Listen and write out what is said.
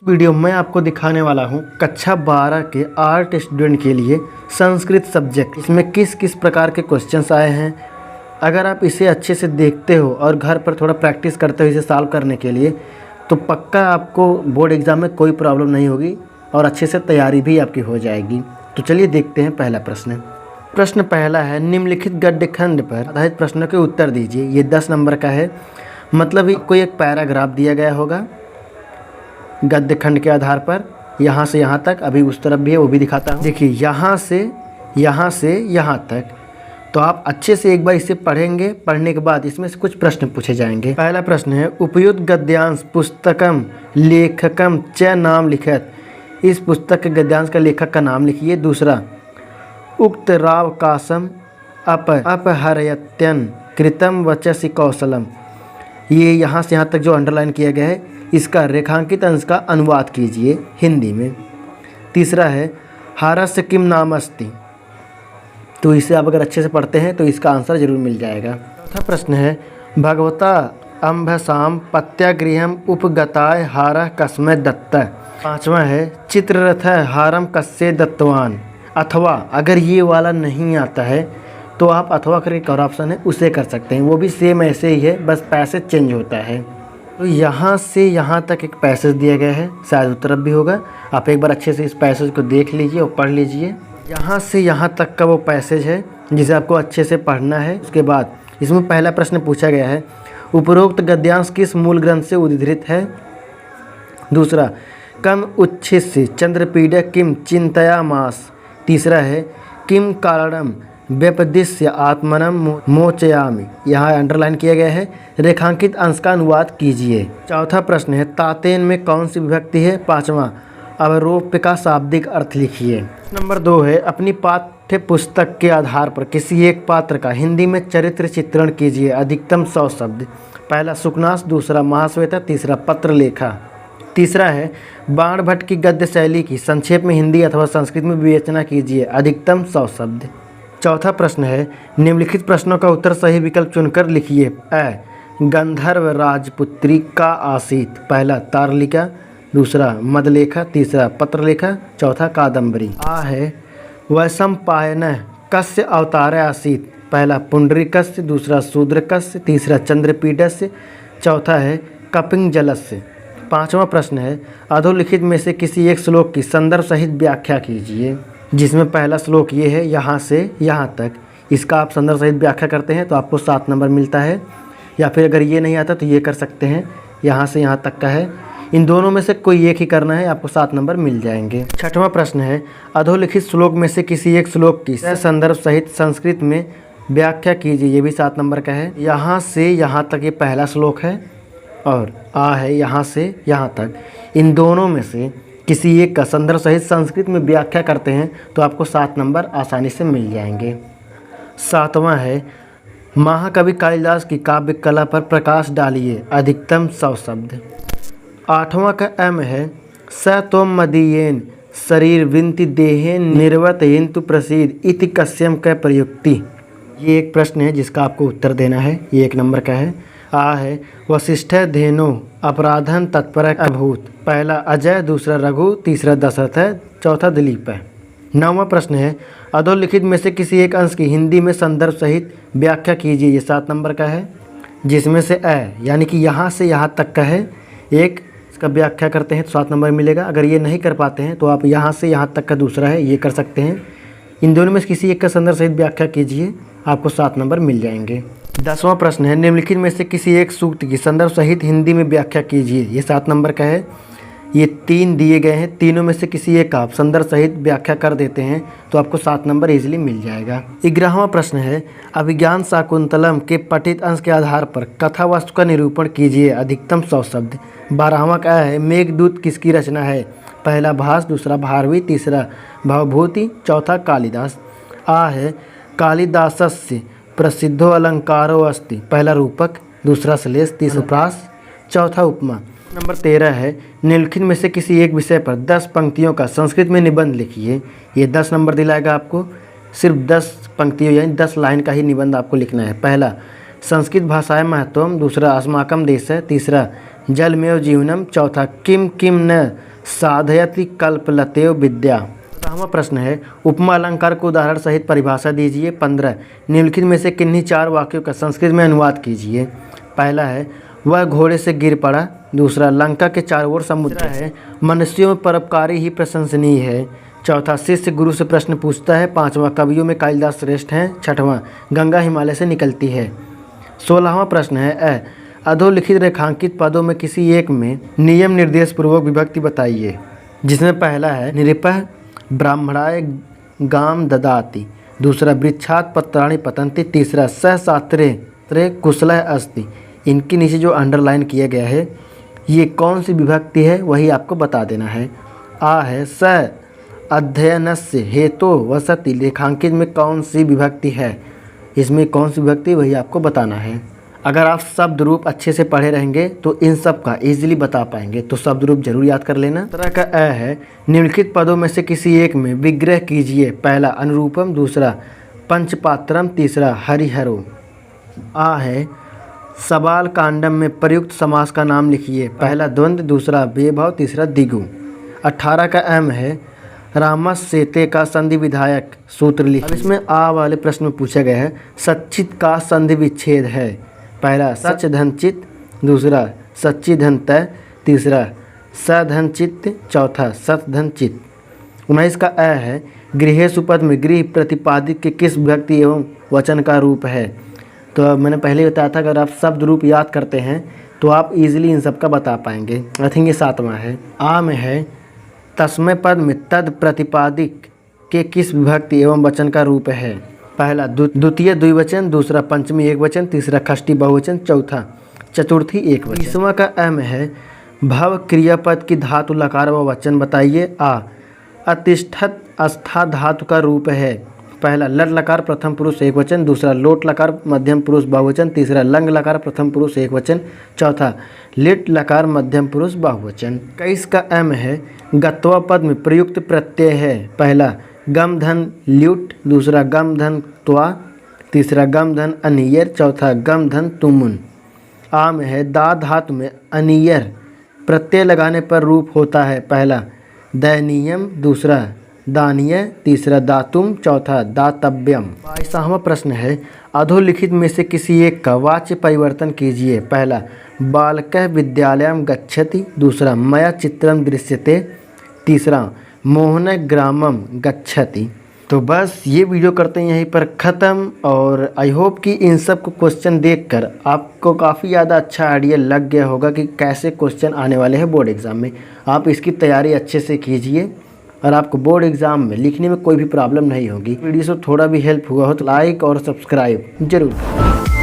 Video में आपको दिखाने वाला हूँ कक्षा 12 के आर्ट स्टूडेंट के लिए संस्कृत सब्जेक्ट, इसमें किस किस प्रकार के क्वेश्चंस आए हैं। अगर आप इसे अच्छे से देखते हो और घर पर थोड़ा प्रैक्टिस करते हो इसे सॉल्व करने के लिए, तो पक्का आपको बोर्ड एग्ज़ाम में कोई प्रॉब्लम नहीं होगी और अच्छे से तैयारी भी आपकी हो जाएगी। तो चलिए देखते हैं पहला प्रश्न। प्रश्न पहला है, निम्नलिखित गद्य खंड पर आधारित प्रश्नों के उत्तर दीजिए। ये 10 नंबर का है, मतलब कोई एक पैराग्राफ दिया गया होगा गद्य खंड के आधार पर, यहाँ से यहाँ तक। अभी उस तरफ भी है, वो भी दिखाता हूँ। देखिए यहाँ से यहाँ तक, तो आप अच्छे से एक बार इसे पढ़ेंगे। पढ़ने के बाद इसमें से कुछ प्रश्न पूछे जाएंगे। पहला प्रश्न है, उपयुक्त गद्यांश पुस्तकम लेखकम च नाम लिखत। इस पुस्तक के गद्यांश का लेखक का नाम लिखिए। दूसरा, उक्त रावकाशम अपहरयत्यन कृतम वचसि कौशलम। ये यहाँ से यहाँ तक जो अंडरलाइन किया गया है, इसका रेखांकित अंश का अनुवाद कीजिए हिंदी में। तीसरा है, हारस्य किम नाम अस्ति। तो इसे आप अगर अच्छे से पढ़ते हैं तो इसका आंसर जरूर मिल जाएगा। चौथा प्रश्न है, भगवता अम्भसाम पत्यागृहम उपगताय हारः कस्मै दत्तः। पांचवा है, चित्ररथ हारम कस्ये दत्तवान। अथवा अगर ये वाला नहीं आता है तो आप अथवा करके एक और ऑप्शन है उसे कर सकते हैं, वो भी सेम ऐसे ही है, बस पैसेज चेंज होता है। तो यहाँ से यहाँ तक एक पैसेज दिया गया है, शायद उस तरफ भी होगा। आप एक बार अच्छे से इस पैसेज को देख लीजिए और पढ़ लीजिए। यहाँ से यहाँ तक का वो पैसेज है जिसे आपको अच्छे से पढ़ना है। उसके बाद इसमें पहला प्रश्न पूछा गया है, उपरोक्त गद्यांश किस मूल ग्रंथ से उद्धृत है। दूसरा, कम उच्छिष्य चंद्रपीड किम चिंतयामास। तीसरा है, किम कारणम व्यपदिश्य आत्मनम मोचयामि। यहाँ अंडरलाइन किया गया है, रेखांकित अंश का अनुवाद कीजिए। चौथा प्रश्न है, तातेन में कौन सी विभक्ति है। पांचवा, अवरोप्य का शाब्दिक अर्थ लिखिए। नंबर 2 है, अपनी पाठ्य पुस्तक के आधार पर किसी एक पात्र का हिंदी में चरित्र चित्रण कीजिए, अधिकतम 100 शब्द। पहला सुकनास, दूसरा महाश्वेता, तीसरा पत्रलेखा। तीसरा है, बाण भट्ट की गद्य शैली की संक्षेप में हिंदी अथवा संस्कृत में विवेचना कीजिए, अधिकतम 100 शब्द। चौथा प्रश्न है, निम्नलिखित प्रश्नों का उत्तर सही विकल्प चुनकर लिखिए। अ, गंधर्व राजपुत्री का आसीत। पहला तारलिका, दूसरा मदलेखा, तीसरा पत्रलेखा, चौथा कादम्बरी। आ है, वैशंपायन कस्य अवतार आसीत। पहला पुंडरीकस्य, दूसरा शूद्रकस्य, तीसरा चंद्रपीडस्य, चौथा है कपिंगजलस्य। पांचवा प्रश्न है, अधोलिखित में से किसी एक श्लोक की संदर्भ सहित व्याख्या कीजिए। जिसमें पहला श्लोक ये है, यहाँ से यहाँ तक, इसका आप संदर्भ सहित व्याख्या करते हैं तो आपको 7 नंबर मिलता है। या फिर अगर ये नहीं आता तो ये कर सकते हैं, यहाँ से यहाँ तक का है। इन दोनों में से कोई एक ही करना है, आपको 7 नंबर मिल जाएंगे। छठवां प्रश्न है, अधोलिखित श्लोक में से किसी एक श्लोक की संदर्भ सहित संस्कृत में व्याख्या कीजिए। ये भी 7 नंबर का है। यहाँ से यहाँ तक ये पहला श्लोक है और आ है यहाँ से यहाँ तक। इन दोनों में से किसी एक का संदर्भ सहित संस्कृत में व्याख्या करते हैं तो आपको 7 नंबर आसानी से मिल जाएंगे। 7वां है, महाकवि कालिदास की काव्य कला पर प्रकाश डालिए, अधिकतम 100 शब्द। 8वां का एम है, स तोम मदीयेन शरीर विंति देहेन निर्वत हिंतु प्रसिद्ध इति कस्यम क प्रयुक्ति। ये एक प्रश्न है जिसका आपको उत्तर देना है, ये 1 नंबर का है। आ है, वशिष्ठ धेनो अपराधन तत्पर अभूत। पहला अजय, दूसरा रघु, तीसरा दशरथ है, चौथा दिलीप है। 9वां प्रश्न है, अधोलिखित में से किसी एक अंश की हिंदी में संदर्भ सहित व्याख्या कीजिए। ये 7 नंबर का है, जिसमें से यानी कि यहाँ से यहाँ तक का है एक, इसका व्याख्या करते हैं तो 7 नंबर मिलेगा। अगर ये नहीं कर पाते हैं तो आप यहाँ से यहाँ तक का दूसरा है, ये कर सकते हैं। इन दोनों में से किसी एक का संदर्भ सहित व्याख्या कीजिए, आपको 7 नंबर मिल जाएंगे। 10वां प्रश्न है, निम्नलिखित में से किसी एक सूक्त की संदर्भ सहित हिंदी में व्याख्या कीजिए। ये 7 नंबर का है। ये 3 दिए गए हैं, तीनों में से किसी एक का आप संदर्भ सहित व्याख्या कर देते हैं तो आपको 7 नंबर इजीली मिल जाएगा। 11वां प्रश्न है, अभिज्ञान शाकुंतलम के पठित अंश के आधार पर कथा वस्तु का निरूपण कीजिए, अधिकतम 100 शब्द। 12वां का है, मेघदूत किसकी रचना है। पहला भास, दूसरा भारवी, तीसरा भवभूति, चौथा कालिदास। आ है, कालिदासस्य प्रसिद्धो अलंकारो अस्ति। पहला रूपक, दूसरा श्लेष, तीसरा प्रास, चौथा उपमा। नंबर 13 है, निम्नलिखित में से किसी एक विषय पर 10 पंक्तियों का संस्कृत में निबंध लिखिए। ये 10 नंबर दिलाएगा आपको। सिर्फ 10 पंक्तियों यानी 10 लाइन का ही निबंध आपको लिखना है। पहला, संस्कृत भाषाएं महत्वम, दूसरा अस्माकम देश है, तीसरा जलमेव जीवनम, चौथा किम किम न साधयति कल्पलतेव विद्या। 15वां प्रश्न है, उपमा अलंकार को उदाहरण सहित परिभाषा दीजिए। 15 निम्नलिखित में से किन्हीं 4 वाक्यों का संस्कृत में अनुवाद कीजिए। पहला है वह घोड़े से गिर पड़ा। दूसरा लंका के चारों ओर समुद्र है। मनुष्यों में परोपकारी ही प्रशंसनीय है। चौथा शिष्य गुरु से प्रश्न पूछता है। 5वां कवियों में कालिदास श्रेष्ठ हैं। 6वां गंगा हिमालय से निकलती है। 16वां प्रश्न है अधोलिखित रेखांकित पदों में किसी एक में नियम निर्देश पूर्वक विभक्ति बताइए, जिसमें पहला है निरपः ब्राह्मणाय गाम ददाति। दूसरा वृक्षात् पत्राणि पतन्ति। तीसरा स शास्त्रे कुशलः अस्ति। इनके नीचे जो अंडरलाइन किया गया है ये कौन सी विभक्ति है वही आपको बता देना है। आ है स अध्ययनस्य हेतु वसति। रेखांकित में कौन सी विभक्ति है, इसमें कौन सी विभक्ति वही आपको बताना है। अगर आप शब्द रूप अच्छे से पढ़े रहेंगे तो इन सब का इजीली बता पाएंगे, तो शब्द रूप जरूर याद कर लेना। तरह का अ है निम्नलिखित पदों में से किसी एक में विग्रह कीजिए। पहला अनुरूपम। दूसरा पंचपात्रम। तीसरा हरिहरो। आ है सबाल कांडम में प्रयुक्त समास का नाम लिखिए। पहला द्वंद्व। दूसरा बेभाव। तीसरा दिगु। 18 का एम है रामस्येते का संधि विधायक सूत्र लिखिए। अब इसमें आ वाले प्रश्न में पूछा गया है सच्चित का संधि विच्छेद है। पहला सच धन चित। दूसरा सच्ची धन तय। तीसरा सधन चित्त। चौथा सत धन चित्त। 19 का अ है गृहेषु पद में गृह प्रतिपादित के किस विभक्ति एवं वचन का रूप है। तो अब मैंने पहले बताया था अगर आप शब्द रूप याद करते हैं तो आप इजीली इन सब का बता पाएंगे। आई थिंक ये 7वां है। आ में है तस्मै पद में तद प्रतिपादिक के किस विभक्ति एवं वचन का रूप है। पहला द्वितीय द्विवचन। दूसरा पंचमी एकवचन। तीसरा षष्ठी बहुवचन। चौथा चतुर्थी एकवचन। 20वां का अम है भव क्रियापद की धातु लकार व वचन बताइए। आ अतिष्ठत अस्था धातु का रूप है। पहला लट लकार प्रथम पुरुष एकवचन। दूसरा लोट लकार मध्यम पुरुष बहुवचन। तीसरा लंग लकार प्रथम पुरुष एकवचन। चौथा लिट लकार मध्यम पुरुष बहुवचन। 21 का एम है गत्वा पद में प्रयुक्त प्रत्यय है। पहला गम धन ल्यूट। दूसरा गम धन त्वा। तीसरा गम धन अनियर। चौथा गम धन तुमुन। आ में है दा धातु में अनियर प्रत्यय लगाने पर रूप होता है। पहला दयनीयम। दूसरा दानीय। तीसरा दातुम। चौथा दातव्यम। 22वां प्रश्न है अधोलिखित में से किसी एक का वाच्य परिवर्तन कीजिए। पहला बालकः विद्यालयं गच्छति। दूसरा मया चित्रं दृश्यते। तीसरा मोहन ग्रामम गच्छति। तो बस ये वीडियो करते हैं यहीं पर ख़त्म। और आई होप कि इन सब को क्वेश्चन देखकर आपको काफ़ी ज़्यादा अच्छा आइडिया लग गया होगा कि कैसे क्वेश्चन आने वाले हैं बोर्ड एग्ज़ाम में। आप इसकी तैयारी अच्छे से कीजिए और आपको बोर्ड एग्ज़ाम में लिखने में कोई भी प्रॉब्लम नहीं होगी। वीडियो से थोड़ा भी हेल्प हुआ हो तो लाइक और सब्सक्राइब जरूर करें।